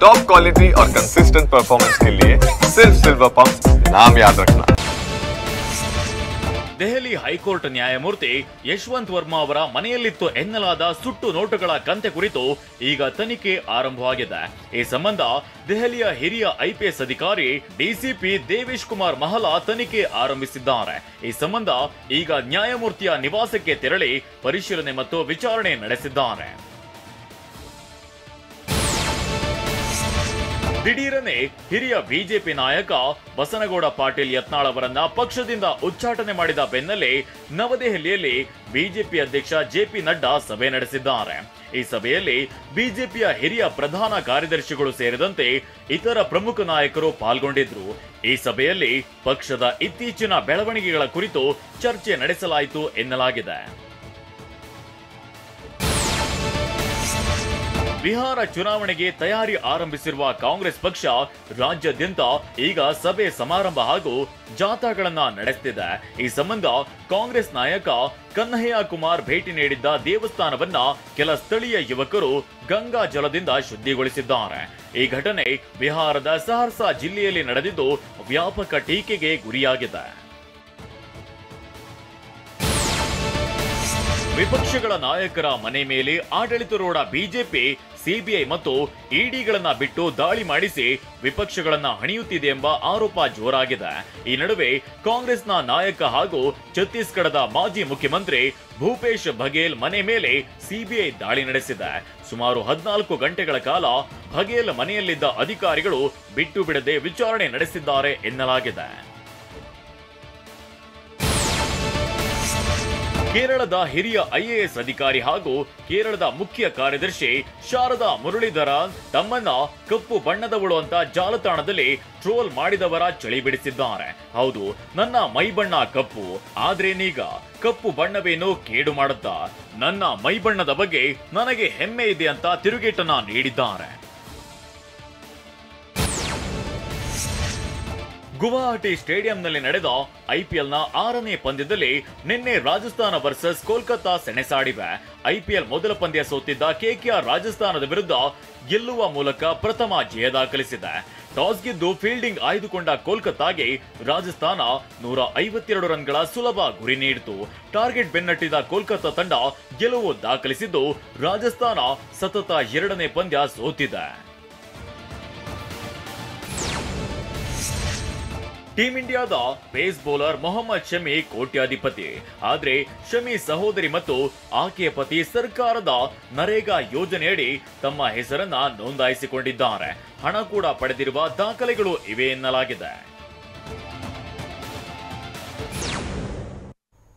Top quality और consistent performance के लिए सिर्फ सिल्वर पंप नाम याद रखना। ದೆಹಲಿ ಹೈಕೋರ್ಟ್ ನ್ಯಾಯಮೂರ್ತಿ ಯಶವಂತ್ ವರ್ಮಾ ಅವರ ಮನೆಯಲ್ಲಿತ್ತು ಎನ್ನಲಾದ ಸುಟ್ಟು ನೋಟುಗಳ ಕಂತೆ ಕುರಿತು ಈಗ ತನಿಖೆ ಆರಂಭವಾಗಿದೆ. ಈ ಸಂಬಂಧ ದೆಹಲಿಯ ಹಿರಿಯ ಐಪಿಎಸ್ ಅಧಿಕಾರಿ ಡಿಸಿಪಿ ದೇವೇಶ್ ಕುಮಾರ್ ಮಹಲಾ ತನಿಖೆ ಆರಂಭಿಸಿದ್ದಾರೆ. ಈ ಸಂಬಂಧ ಈಗ ನ್ಯಾಯಮೂರ್ತಿಯ ನಿವಾಸಕ್ಕೆ ತೆರಳಿ ಪರಿಶೀಲನೆ ಮತ್ತು ವಿಚಾರಣೆ ನಡೆಸಿದ್ದಾರೆ. ದಿಢೀರನೆ ಹಿರಿಯ ಬಿಜೆಪಿ ನಾಯಕ ಬಸನಗೌಡ ಪಾಟೀಲ್ ಯತ್ನಾಳ್ ಅವರನ್ನ ಪಕ್ಷದಿಂದ ಉಚ್ಚಾಟನೆ ಮಾಡಿದ ಬೆನ್ನಲ್ಲೇ ನವದೆಹಲಿಯಲ್ಲಿ ಬಿಜೆಪಿ ಅಧ್ಯಕ್ಷ ಜೆಪಿ ನಡ್ಡಾ ಸಭೆ ನಡೆಸಿದ್ದಾರೆ. ಈ ಸಭೆಯಲ್ಲಿ ಬಿಜೆಪಿಯ ಹಿರಿಯ ಪ್ರಧಾನ ಕಾರ್ಯದರ್ಶಿಗಳು ಸೇರಿದಂತೆ ಇತರ ಪ್ರಮುಖ ನಾಯಕರು ಪಾಲ್ಗೊಂಡಿದ್ರು. ಈ ಸಭೆಯಲ್ಲಿ ಪಕ್ಷದ ಇತ್ತೀಚಿನ ಬೆಳವಣಿಗೆಗಳ ಕುರಿತು ಚರ್ಚೆ ನಡೆಸಲಾಯಿತು ಎನ್ನಲಾಗಿದೆ. ಬಿಹಾರ ಚುನಾವಣೆಗೆ ತಯಾರಿ ಆರಂಭಿಸಿರುವ ಕಾಂಗ್ರೆಸ್ ಪಕ್ಷ ರಾಜ್ಯಾದ್ಯಂತ ಈಗ ಸಭೆ ಸಮಾರಂಭ ಹಾಗೂ ಜಾಥಾಗಳನ್ನ ನಡೆಸುತ್ತಿದೆ. ಈ ಸಂಬಂಧ ಕಾಂಗ್ರೆಸ್ ನಾಯಕ ಕನ್ಹಯ್ಯ ಕುಮಾರ್ ಭೇಟಿ ನೀಡಿದ್ದ ದೇವಸ್ಥಾನವನ್ನ ಕೆಲ ಸ್ಥಳೀಯ ಯುವಕರು ಗಂಗಾ ಜಲದಿಂದ ಶುದ್ಧಿಗೊಳಿಸಿದ್ದಾರೆ. ಈ ಘಟನೆ ಬಿಹಾರದ ಸಹರ್ಸಾ ಜಿಲ್ಲೆಯಲ್ಲಿ ನಡೆದಿದ್ದು ವ್ಯಾಪಕ ಟೀಕೆಗೆ ಗುರಿಯಾಗಿದೆ. ವಿಪಕ್ಷಗಳ ನಾಯಕರ ಮನೆ ಮೇಲೆ ಆಡಳಿತಾರೂಢ ಬಿಜೆಪಿ ಸಿಬಿಐ ಮತ್ತು ಇಡಿಗಳನ್ನ ಬಿಟ್ಟು ದಾಳಿ ಮಾಡಿಸಿ ವಿಪಕ್ಷಗಳನ್ನ ಹಣಿಯುತ್ತಿದೆ ಎಂಬ ಆರೋಪ ಜೋರಾಗಿದೆ. ಈ ನಡುವೆ ಕಾಂಗ್ರೆಸ್ನ ನಾಯಕ ಹಾಗೂ ಛತ್ತೀಸ್ಗಢದ ಮಾಜಿ ಮುಖ್ಯಮಂತ್ರಿ ಭೂಪೇಶ್ ಬಘೇಲ್ ಮನೆ ಮೇಲೆ ಸಿಬಿಐ ದಾಳಿ ನಡೆಸಿದೆ. ಸುಮಾರು 14 ಗಂಟೆಗಳ ಕಾಲ ಬಘೇಲ್ ಮನೆಯಲ್ಲಿದ್ದ ಅಧಿಕಾರಿಗಳು ಬಿಟ್ಟು ಬಿಡದೆ ವಿಚಾರಣೆ ನಡೆಸಿದ್ದಾರೆ ಎನ್ನಲಾಗಿದೆ. ಕೇರಳದ ಹಿರಿಯ ಐಎಎಸ್ ಅಧಿಕಾರಿ ಹಾಗೂ ಕೇರಳದ ಮುಖ್ಯ ಕಾರ್ಯದರ್ಶಿ ಶಾರದಾ ಮುರಳೀಧರನ್ ತಮ್ಮನ್ನ ಕಪ್ಪು ಬಣ್ಣದವಳು ಅಂತ ಜಾಲತಾಣದಲ್ಲಿ ಟ್ರೋಲ್ ಮಾಡಿದವರ ಚಳಿ ಬಿಡಿಸಿದ್ದಾರೆ. ಹೌದು, ನನ್ನ ಮೈಬಣ್ಣ ಕಪ್ಪು, ಆದ್ರೇನೀಗ ಕಪ್ಪು ಬಣ್ಣವೇನು ಕೇಡು ಮಾಡುತ್ತಾ? ನನ್ನ ಮೈಬಣ್ಣದ ಬಗ್ಗೆ ನನಗೆ ಹೆಮ್ಮೆ ಇದೆ ಅಂತ ತಿರುಗೇಟನ್ನ ನೀಡಿದ್ದಾರೆ. ಗುವಾಹಟಿ ಸ್ಟೇಡಿಯಂನಲ್ಲಿ ನಡೆದ ಐಪಿಎಲ್ನ 6ನೇ ಪಂದ್ಯದಲ್ಲಿ ನಿನ್ನೆ ರಾಜಸ್ಥಾನ ವರ್ಸಸ್ ಕೋಲ್ಕತಾ ಸೆಣಸಾಡಿವೆ. ಐಪಿಎಲ್ ಮೊದಲ ಪಂದ್ಯ ಸೋತಿದ್ದ ಕೆಕೆಆರ್ ರಾಜಸ್ಥಾನದ ವಿರುದ್ಧ ಗೆಲ್ಲುವ ಮೂಲಕ ಪ್ರಥಮ ಜಯ ದಾಖಲಿಸಿದೆ. ಟಾಸ್ ಗೆದ್ದು ಫೀಲ್ಡಿಂಗ್ ಆಯ್ದುಕೊಂಡ ಕೋಲ್ಕತಾಗೆ ರಾಜಸ್ಥಾನ 152 ರನ್ಗಳ ಸುಲಭ ಗುರಿ ನೀಡಿತು. ಟಾರ್ಗೆಟ್ ಬೆನ್ನಟ್ಟಿದ ಕೋಲ್ಕತಾ ತಂಡ ಗೆಲುವು ದಾಖಲಿಸಿದ್ದು ರಾಜಸ್ಥಾನ ಸತತ 2ನೇ ಪಂದ್ಯ ಸೋತಿದೆ. ಟೀಂ ಇಂಡಿಯಾದ ಪೇಸ್ ಬೌಲರ್ ಮೊಹಮ್ಮದ್ ಶಮಿ ಕೋಟ್ಯಾಧಿಪತಿ. ಆದ್ರೆ ಶಮಿ ಸಹೋದರಿ ಮತ್ತು ಆಕೆಯ ಪತಿ ಸರ್ಕಾರದ ನರೇಗಾ ಯೋಜನೆಯಡಿ ತಮ್ಮ ಹೆಸರನ್ನ ನೋಂದಾಯಿಸಿಕೊಂಡಿದ್ದಾರೆ. ಹಣ ಕೂಡ ಪಡೆದಿರುವ ದಾಖಲೆಗಳು ಇವೆ ಎನ್ನಲಾಗಿದೆ.